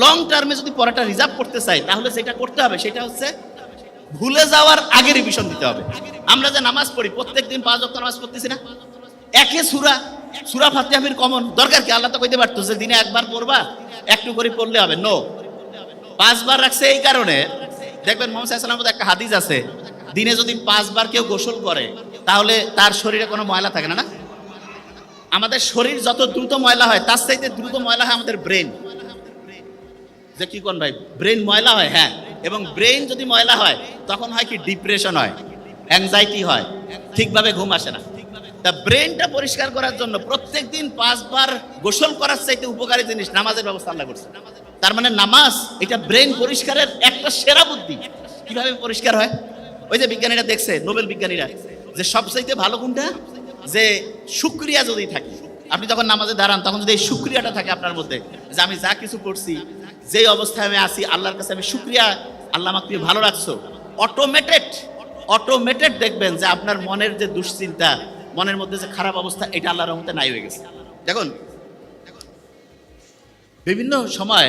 লং টার্মে যদি পড়াটা রিজার্ভ করতে চাই তাহলে সেটা করতে হবে, সেটা হচ্ছে ভুলে যাওয়ার আগে রিভিশন দিতে হবে। আমরা যে নামাজ পড়ি প্রত্যেকদিন 5 ওয়াক্ত নামাজ পড়তেছি না, একে সূরা ফাতিহা কমন দরকার কি? আল্লাহ তো কইতে পারতো যে দিনে একবার পড়বা, একটু করে পড়লে হবে। নো, 5 বার রাখছে এই কারণে। দেখবেন মুহাম্মদ সাল্লাল্লাহু আলাইহি ওয়াসাল্লামের একটা হাদিস আছে, দিনে যদি 5 বার কেউ গোসল করে তাহলে তার শরীরে কোনো ময়লা থাকে না। না, আমাদের শরীর যত দ্রুত ময়লা হয় তার চাইতে দ্রুত ময়লা হয় আমাদের ব্রেন। যে কি কোন ভাই ব্রেন ময়লা হয়? হ্যাঁ। এবং ব্রেন যদি ময়লা হয় তখন হয় কি? ডিপ্রেশন হয়, অ্যাংজাইটি হয়, ঠিকভাবে ঘুম আসে না। তা ব্রেনটা পরিষ্কার করার জন্য প্রত্যেকদিন 5 বার গোসল করার চাইতে উপকারী জিনিস নামাজের ব্যবস্থা আল্লাহ করছে। তার মানে নামাজ এটা ব্রেন পরিষ্কারের একটা সেরা বুদ্ধি। কিভাবে পরিষ্কার হয়? ওই যে বিজ্ঞানীরা দেখছে, নোবেল বিজ্ঞানীরা, যে সবচাইতে ভালো কোনটা? যে শুকরিয়া যদি থাকে, আপনি যখন নামাজে দাঁড়ান তখন যদি এই শুকরিয়াটা থাকে আপনার মধ্যে, যে আমি যা কিছু করছি, যে অবস্থায় আমি আছি আল্লাহর কাছে আমি শুকরিয়া, আল্লাহ আমাকে তুমি ভালো রাখছো, অটোমেটেড দেখবেন যে আপনার মনের যে দুশ্চিন্তা, মনের মধ্যে যে খারাপ অবস্থা, এটা আল্লাহর রহমতে নাই হয়ে গেছে। দেখুন বিভিন্ন সময়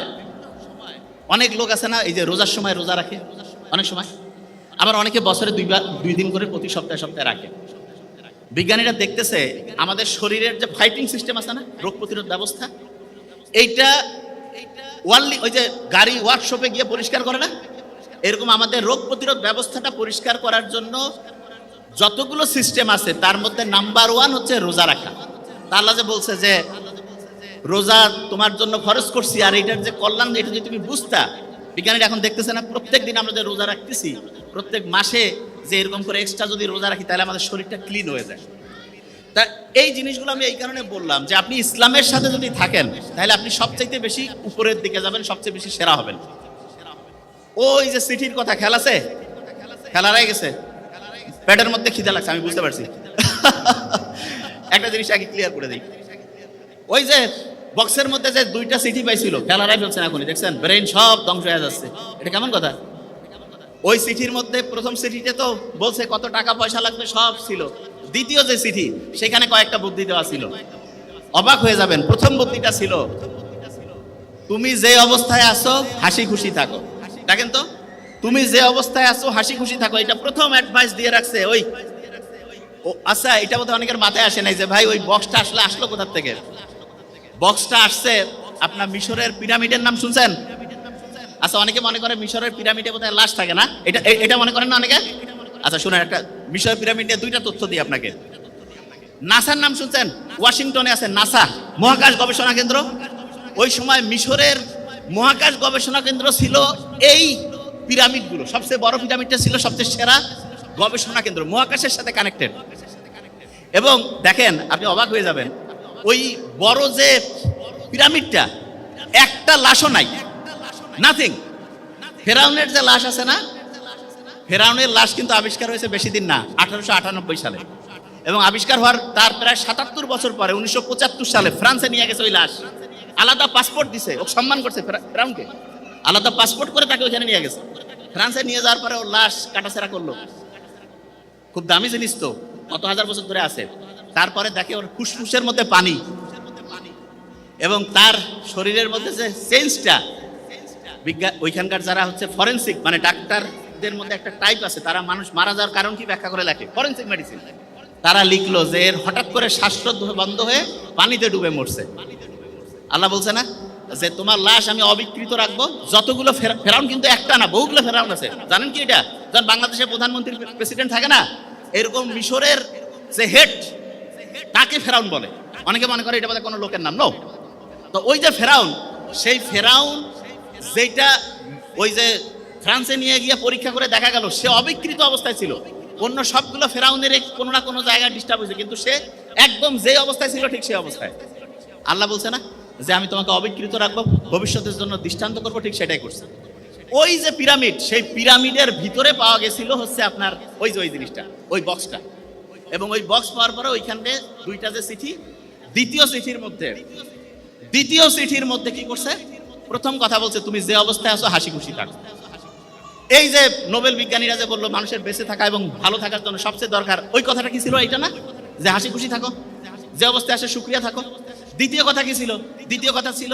অনেক লোক আছে না, এই যে রোজার সময় রোজা রাখে, অনেক সময় আবার অনেকে বছরে 2 দিন করে প্রতি সপ্তাহে সপ্তাহে রাখে। বিজ্ঞানীরা দেখতেছে আমাদের শরীরের যে ফাইটিং সিস্টেম আছে না, রোগ প্রতিরোধ ব্যবস্থা, এইটা ওই যে গাড়ি ওয়ার্কশপে গিয়ে পরিষ্কার করে না, এরকম আমাদের রোগ প্রতিরোধ ব্যবস্থাটা পরিষ্কার করার জন্য যতগুলো সিস্টেম আছে তার মধ্যে নাম্বার 1 হচ্ছে রোজা রাখা। তা আল্লাহ যে বলছে যে রোজা তোমার জন্য ফরজ করছি, আর এটার যে কল্যাণ এটা যদি তুমি বুঝতা। বিজ্ঞানীরা এখন দেখতেছে না প্রত্যেক দিন আমরা যে রোজা রাখতেছি, প্রত্যেক মাসে যে এরকম করে এক্সট্রা যদি রোজা রাখি তাহলে আমাদের শরীরটা ক্লিন হয়ে যায়। তা এই জিনিসগুলো আমি এই কারণে বললাম যে আপনি ইসলামের সাথে যদি থাকেন তাহলে আপনি সবচাইতে বেশি উপরের দিকে যাবেন, সবচেয়ে বেশি সেরা হবেন। ওই যে সিটির কথা, খেল আছে, খেলা রয়ে গেছে, পেটের মধ্যে খিদা লাগছে, আমি বুঝতে পারছি। একটা জিনিস আগে ক্লিয়ার করে দিই, ওই যে বক্সের মধ্যে যে 2টা সিটি পাইছিল, খেলারাই ফেলছেন এখনই, দেখছেন ব্রেন সব ধ্বংস হয়ে যাচ্ছে। এটা কেমন কথা? ওই সিটির মধ্যে প্রথম সিটিতে তো বলছে কত টাকা পয়সা লাগবে সব ছিল, দ্বিতীয় যে সিটি সেখানে কয়েকটা বুদ্ধি দেওয়া ছিল, অবাক হয়ে যাবেন। প্রথম বুদ্ধিটা ছিল তুমি যে অবস্থায় আছো হাসি খুশি থাকো। দেখেন তো, তুমি যে অবস্থায় আছো হাসি খুশি থাকো, এটা প্রথম অ্যাডভাইস দিয়ে রাখছে। ওই আচ্ছা, এটা বোধহয় অনেকের মাথায় আসে নাই যে ভাই ওই বক্সটা আসলো কোথা থেকে। বক্সটা আসছে আপনার মিশরের পিরামিডের নাম শুনছেন? আচ্ছা, অনেকে মনে করে মিশরের পিরামিডে বোধহয় লাশ থাকে না, এটা মনে করেন না অনেকে? আচ্ছা শুনেন, একটা মিশরের পিরামিড নিয়ে 2টা তথ্য দিই আপনাকে। নাসার নাম শুনছেন? ওয়াশিংটনে আছে নাসা, মহাকাশ গবেষণা কেন্দ্র। ওই সময় মিশরের মহাকাশ গবেষণা কেন্দ্র ছিল এই পিরামিডগুলো, সবচেয়ে বড় পিরামিডটা ছিল সবচেয়ে সেরা গবেষণা কেন্দ্র, মহাকাশের সাথে কানেক্টেড। এবং দেখেন, আপনি অবাক হয়ে যাবেন, ওই বড় যে পিরামিডটা একটা লাশও নাই, নাথিং। ফেরাউনের যে লাশ আছে না, ফেরাউনের লাশ কিন্তু আবিষ্কার হয়েছে বেশি দিন না, 1898 সালে। এবং আবিষ্কার হওয়ার তার প্রায় 77 বছর পরে 1975 সালে ফ্রান্সে নিয়ে গেছে ওই লাশ। আলাদা পাসপোর্ট দিছে, ও সম্মান করছে ফেরাউনকে, আলাদা পাসপোর্ট করে তাকে ওখানে নিয়ে গেছে। ফ্রান্সে নিয়ে যাওয়ার পরে ওর লাশ কাটাছেড়া করলো। খুব দামি জিনিস তো, কত হাজার বছর ধরে আছে। তারপরে দেখে ওর ফুসফুসের মধ্যে পানি, এবং তার শরীরের মধ্যে যে চেঞ্জটা, ওইখানকার যারা হচ্ছে ফরেন্সিক মানে ডাক্তারদের মধ্যে একটা টাইপ আছে, তারা মানুষ মারা যাওয়ার কারণ কি ব্যাখ্যা করে লেখে, ফরেন্সিক মেডিসিন। তারা লিখলো যে এর হঠাৎ করে শ্বাসরোধ বন্ধ হয়ে পানিতে ডুবে মরছে। আল্লাহ বলছে না যে তোমার লাশ আমি অবিকৃত রাখবো। যতগুলো ফেরাউন কিন্তু একটা না, বহুগুলো ফেরাউন আছে, জানেন কি এটা? যখন বাংলাদেশের প্রধানমন্ত্রী প্রেসিডেন্ট থাকে না, এরকম মিশরের যে হেড তাকে ফেরাউন বলে। অনেকে মনে করে এটা বোধহয় কোনো লোকের নাম, নো। তো ওই যে ফেরাউন, সেই ফেরাউন যেটা ওই যে ফ্রান্সে নিয়ে গিয়ে পরীক্ষা করে দেখা গেল সে অবিকৃত অবস্থায় ছিল। অন্য সবগুলো ফেরাউনের কোনো না কোনো জায়গায় ডিস্টার্ব হয়েছে, কিন্তু সে একদম যে অবস্থায় ছিল ঠিক সেই অবস্থায়। আল্লাহ বলছে না যে আমি তোমাকে অবিকৃত রাখবো, ভবিষ্যতের জন্য দৃষ্টান্ত করবো, ঠিক সেটাই করছে। ওই যে পিরামিড, সেই পিরামিডের ভিতরে পাওয়া গেছিল হচ্ছে আপনার ওই যে ওই জিনিসটা, ওই বক্সটা। এবং ওই বক্স পাওয়ার পরে ওইখানে 2টা যে চিঠি, দ্বিতীয় চিঠির মধ্যে কি করছে? প্রথম কথা বলছে তুমি যে অবস্থায় আছো হাসি খুশি থাকো। এই যে নোবেল বিজ্ঞানীরা যে বললো মানুষের বেঁচে থাকা এবং ভালো থাকার জন্য সবচেয়ে দরকার, ওই কথাটা কি ছিল? এইটা না, যে হাসি খুশি থাকো, যে অবস্থায় আসে শুকরিয়া থাকো। দ্বিতীয় কথা কি ছিল? দ্বিতীয় কথা ছিল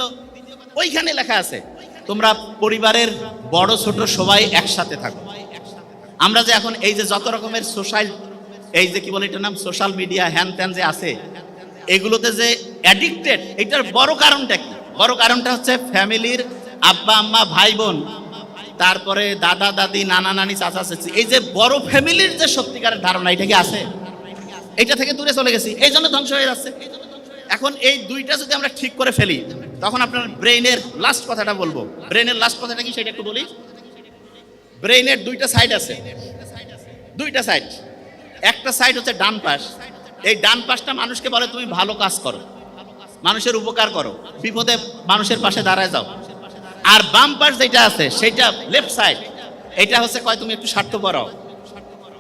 ওইখানে লেখা আছে তোমরা পরিবারের বড় ছোট সবাই একসাথে থাকো। আমরা যে এখন এই যে যত রকমের সোশ্যাল, এই যে কি বলে এটার নাম, সোশ্যাল মিডিয়া হ্যান ত্যান যে আছে, এগুলোতে যে অ্যাডিক্টেড, এটার বড় কারণটা কি? বড় কারণটা হচ্ছে ফ্যামিলির আব্বা আম্মা ভাই বোন, তারপরে দাদা দাদি নানা নানি চাচা চাচি, এই যে বড় ফ্যামিলির যে সত্যিকারের ধারণা, এটা কি আছে? এটা থেকে দূরে চলে গেছি, এই জন্য ধ্বংস হয়ে যাচ্ছে। এখন এই 2টা যদি আমরা ঠিক করে ফেলি, তখন আপনার ব্রেইনের লাস্ট কথাটা বলবো। ব্রেইনের লাস্ট কথাটা কি সেটা একটু বলি। ব্রেইনের 2টা সাইড আছে, 2টা সাইড। একটা সাইড হচ্ছে ডান পাশ, এই ডান পাশটা মানুষকে বলে তুমি ভালো কাজ করো, মানুষের উপকার করো, বিপদে মানুষের পাশে দাঁড়ায় যাও। আর বাম পাশ যেটা আছে সেটা লেফট সাইড, এটা হচ্ছে কয় তুমি একটু স্বার্থপর হও,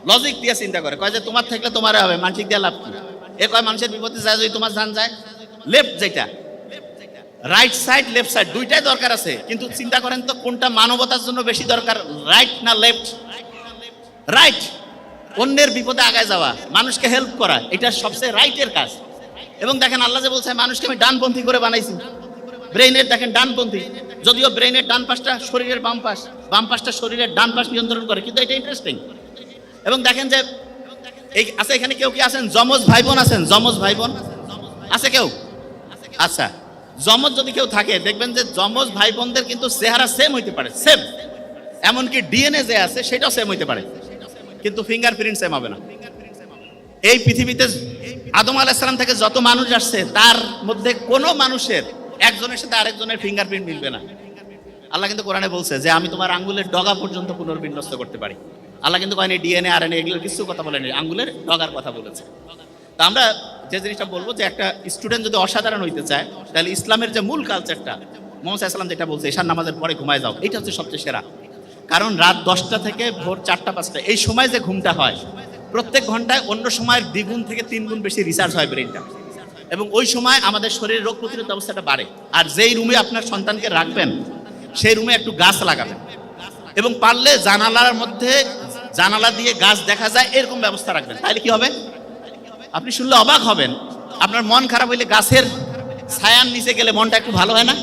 লজিক দিয়ে চিন্তা করে, কয় যে তোমার থাকলে তোমার হবে, মানসিক দিয়ে লাভ কি, এ কয় মানুষের বিপদে যায় যদি তোমার জান যায়। লেফট যেটা, রাইট সাইড লেফট সাইড 2টাই দরকার আছে, কিন্তু চিন্তা করেন তো কোনটা মানবতার জন্য বেশি দরকার, রাইট না লেফট? রাইট, অন্যের বিপদে আগায় যাওয়া, মানুষকে হেল্প করা, এটা সবচেয়ে রাইটের কাজ। এবং দেখেন আল্লাহ যে বলছে মানুষকে আমি ডানপন্থী করে বানাইছি, ব্রেইনের দেখেন ডানপন্থী, যদিও ব্রেইনের ডান পাশটা শরীরের বাম পাশ, বাম পাশটা শরীরের ডান পাশ নিয়ন্ত্রণ করে, কিন্তু এটা ইন্টারেস্টিং। এবং দেখেন যে এই আছে এখানে কেউ কি আছেন যমজ ভাই বোন আছেন? যমজ ভাই বোন আছে কেউ? আচ্ছা, যমজ যদি কেউ থাকে দেখবেন যে যমজ ভাই বোনদের কিন্তু চেহারা সেম হইতে পারে, সেম, এমনকি ডিএনএ যে আছে সেটাও সেম হইতে পারে, কিন্তু ফিঙ্গারপ্রিন্ট সেম হবে না। এই পৃথিবীতে আদম আলাইহিস সালাম থেকে যত মানুষ আসছে তার মধ্যে কোনো মানুষের একজনের সাথে আরেকজনের ফিঙ্গারপ্রিন্ট মিলবে না। আল্লাহ কিন্তু কোরআনে বলছে যে আমি তোমার আঙ্গুলের ডগা পর্যন্ত পুনর্বিন্যস্ত করতে পারি। আল্লাহ কিন্তু কয়নি ডিএনএ আরএনএ এগুলোর কিছু কথা বলেনি, আঙ্গুলের ডগার কথা বলেছে। তা আমরা যে জিনিসটা বলবো যে একটা স্টুডেন্ট যদি অসাধারণ হইতে চায় তাহলে ইসলামের যে মূল কালচারটা মোহাম্মদ সাল্লাল্লাহু যেটা বলছে ঈশান নামাজের পরে ঘুমায় যাও, এটা হচ্ছে সবচেয়ে সেরা। কারণ রাত 10টা থেকে ভোর 4টা 5টা এই সময় যে ঘুমটা হয় প্রত্যেক ঘন্টায় অন্য সময়ের দ্বিগুণ থেকে 3 গুণ বেশি রিসার্চ হয় ব্রেনটা, এবং ওই সময় আমাদের শরীরের রোগ প্রতিরোধ ব্যবস্থাটা বাড়ে। আর যেই রুমে আপনার সন্তানকে রাখবেন সেই রুমে একটু গাছ লাগাবেন, এবং পারলে জানালা দিয়ে গাছ দেখা যায় এরকম ব্যবস্থা রাখবেন। তাহলে কি হবে, আপনি শুনলে অবাক হবেন, আপনার মন খারাপ হইলে গাছের ছায়ার নিচে গেলে মনটা একটু ভালো হয় না?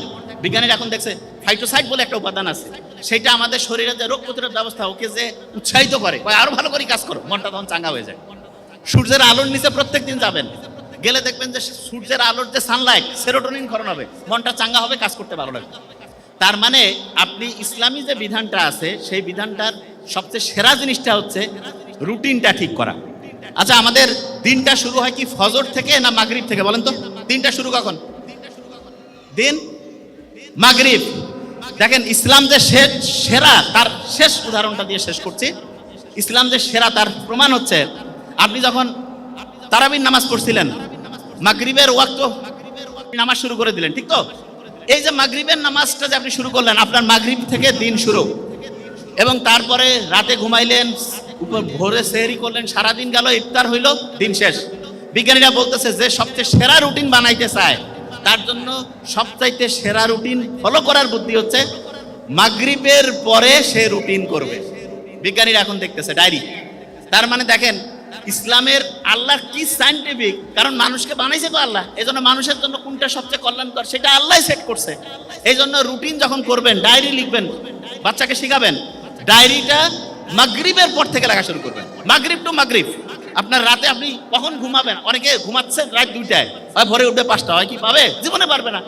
বিজ্ঞানীরা এখন দেখছে ফাইটোসাইট বলে একটা উপাদান আছে, সেটা আমাদের শরীরের যে রোগ প্রতিরোধ ব্যবস্থা ওকে যে উৎসাহিত করে, আরো ভালো করে কাজ করো, মনটা তখন চাঙ্গা হয়ে যায়। সূর্যের আলোর নিচে প্রত্যেক দিন যাবেন, গেলে দেখবেন যে সূর্যের আলোর যে সানলাইট সেরোটোনিন ক্ষরণ হবে, মনটা চাঙ্গা হবে, কাজ করতে ভালো লাগবে। তার মানে আপনি ইসলামী যে বিধানটা আছে সেই বিধানটার সবচেয়ে সেরা জিনিসটা হচ্ছে রুটিনটা ঠিক করা। আচ্ছা, আমাদের দিনটা শুরু হয় কি ফজর থেকে না মাগরিব থেকে বলেন তো? দিনটা শুরু কখন? দিন মাগরিব। দেখেন ইসলাম যে সেরা তার শেষ উদাহরণটা দিয়ে শেষ করছি। ইসলাম যে সেরা তার প্রমাণ হচ্ছে আপনি যখন তারাবির নামাজ পড়ছিলেন, মাগরিবের ওয়াক্ত নামাজ শুরু করে দিলেন, ঠিক তো? এই যে মাগরিবের নামাজটা যে আপনি শুরু করলেন, আপনার মাগরিব থেকে দিন শুরু, এবং তারপরে রাতে ঘুমাইলেন, উপর ভোরে সেহরি করলেন, সারাদিন গেল, ইফতার হইল, দিন শেষ। বিজ্ঞানীরা বলতেছে যে সবচেয়ে সেরা রুটিন বানাইতে চায় তার জন্য সবচাইতে সেরা রুটিন ফলো করার বুদ্ধি হচ্ছে মাগরিবের পরে সে রুটিন করবে। বিজ্ঞানীরা এখন দেখতেছে ডায়েরি। তার মানে দেখেন ইসলামের আল্লাহ কি সায়েন্টিফিক, কারণ মানুষকে বানাইছে তো আল্লাহ, এই জন্য মানুষের জন্য কোনটা সবচেয়ে কল্যাণকর সেটা আল্লাহ সেট করছে। এই জন্য রুটিন যখন করবেন, ডায়েরি লিখবেন, বাচ্চাকে শিখাবেন, ডায়েরিটা মাগরিবের পর থেকে লেখা শুরু করবেন, মাগরিব টু মাগরিব। আপনার রাতে আপনি কখন ঘুমাবেন, অনেকে ঘুমাচ্ছেন রাত 2টায়, হয় ভোরে উঠবে 5টা, হয় কি পাবে? জীবনে পারবে না,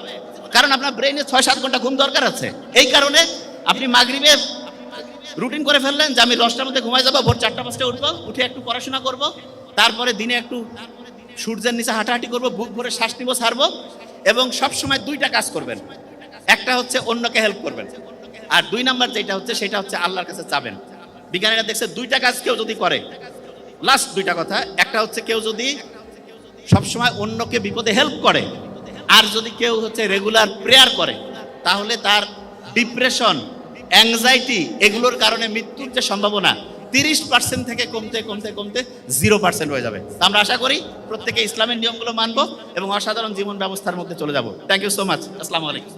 কারণ আপনার ব্রেনে 6-7 ঘন্টা ঘুম দরকার আছে। এই কারণে আপনি মাগরিবে রুটিন করে ফেললেন যে আমি 10টার মধ্যে ঘুমাই যাবো, ভোর 4টা-5টায় উঠবো, উঠে একটু পড়াশোনা করব, তারপরে দিনে একটু সূর্যের নিচে হাঁটাহাঁটি করবো, বুক ভরে শ্বাস নিব, ছাড়বো, এবং সবসময় 2টা কাজ করবেন। একটা হচ্ছে অন্যকে হেল্প করবেন, আর 2 নাম্বার যেটা হচ্ছে সেটা হচ্ছে আল্লাহর কাছে চাবেন। বিজ্ঞানীরা দেখছে 2টা কাজ কেউ যদি করে, লাস্ট 2টা কথা, একটা হচ্ছে কেউ যদি সবসময় অন্যকে বিপদে হেল্প করে, আর যদি কেউ হচ্ছে রেগুলার প্রেয়ার করে, তাহলে তার ডিপ্রেশন, অ্যাংজাইটি এগুলোর কারণে মৃত্যুর যে সম্ভাবনা 30% থেকে কমতে কমতে কমতে 0% হয়ে যাবে। আমরা আশা করি প্রত্যেকে ইসলামের নিয়মগুলো মানবো এবং অসাধারণ জীবন ব্যবস্থার মধ্যে চলে যাব। Thank you so much. আসসালামু আলাইকুম।